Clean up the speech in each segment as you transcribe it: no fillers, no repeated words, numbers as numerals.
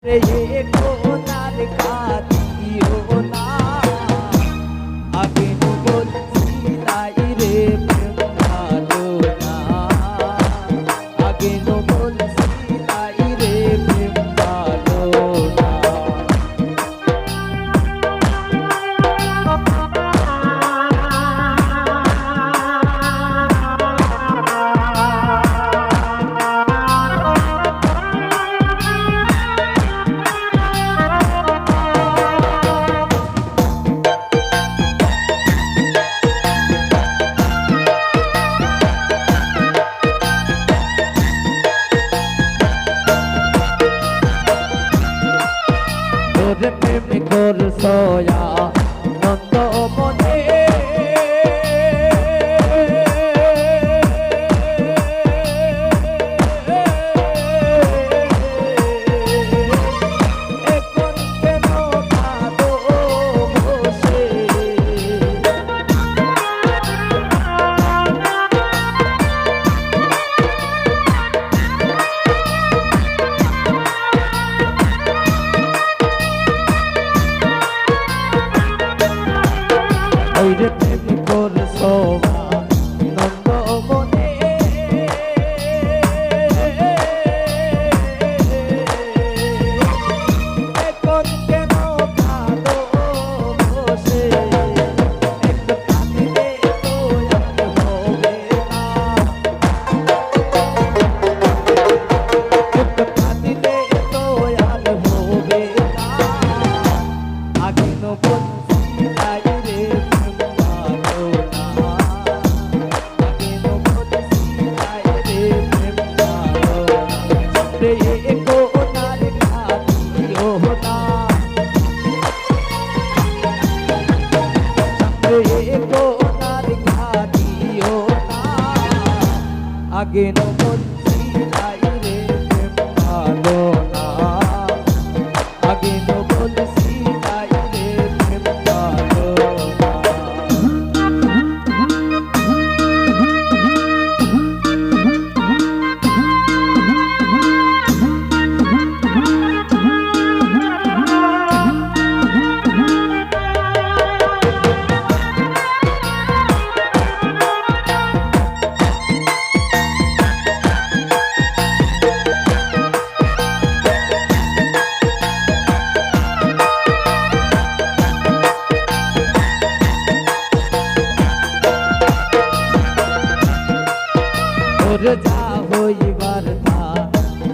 रे कोनार खातियो ना आगे नु बोलছিলাই রে প্রেম ভালো না আগে नु बोलছিলাই রে প্রেম ভালো না প্রেম করছো নন্দ মনে এখন কেন কাঁদো বসে ওইরে প্রেম করছো নন্দ মনে এখন কেন কাঁদো বসে একটু কাঁদিলে তো আর হবে না একটু কাঁদিলে তো আর হবে না আগে নো বলছিলাই রে আগে নো বলছিলাই রে প্রেম ভালো না আগে নো বলছিলাই রে প্রেম ভালো না ওর যা হইবার তা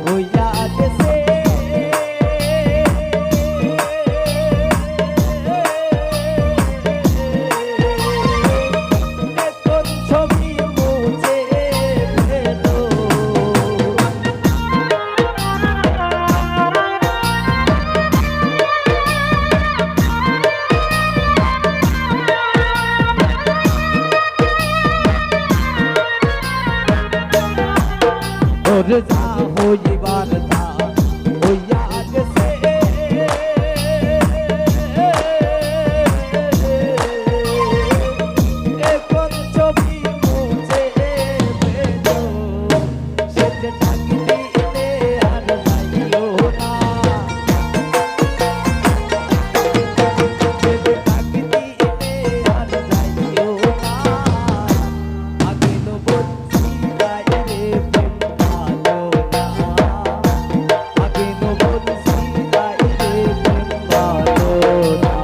হইয়া গেছে এখন ছবি মুছে ফেলো ওর যা হইবার তা হইয়া গেছে এখন ছবি মুছে ফেলো সে যে ডাকি দিলে আর যাইও না সে যে ডাকি দিলে আর যাইও না আগে নো বলছিলাই রে প্রেম ভালো না আগে নো বলছিলাই রে প্রেম ভালো না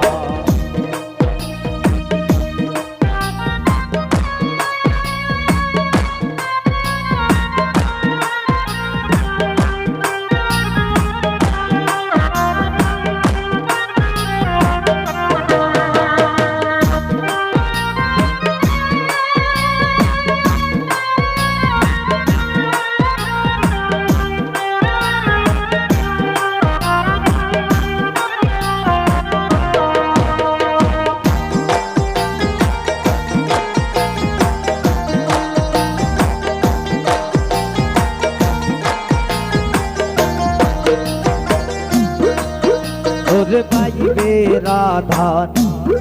ওরে পাইবে রাধান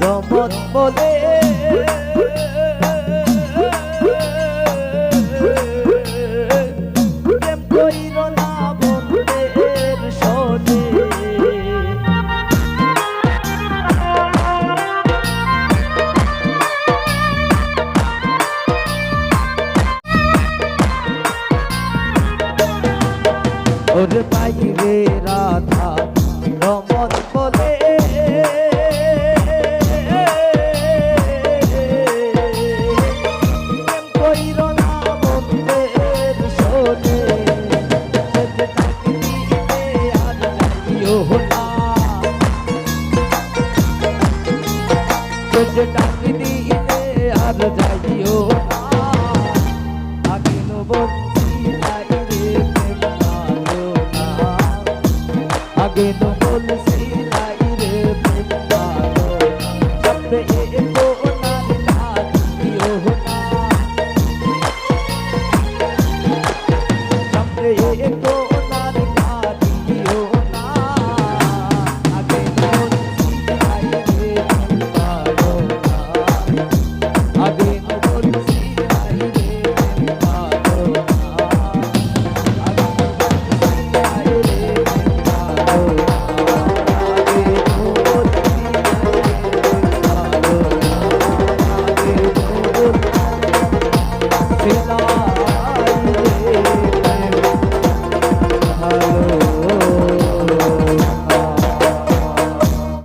রমত বলে প্রেম কইর না বন্ধের সনে যাইও না যে ডাক দিলে আর যাইও না আগে নো বলছিলাই রে প্রেম মানো না আগে নো বলছিলাই রে প্রেম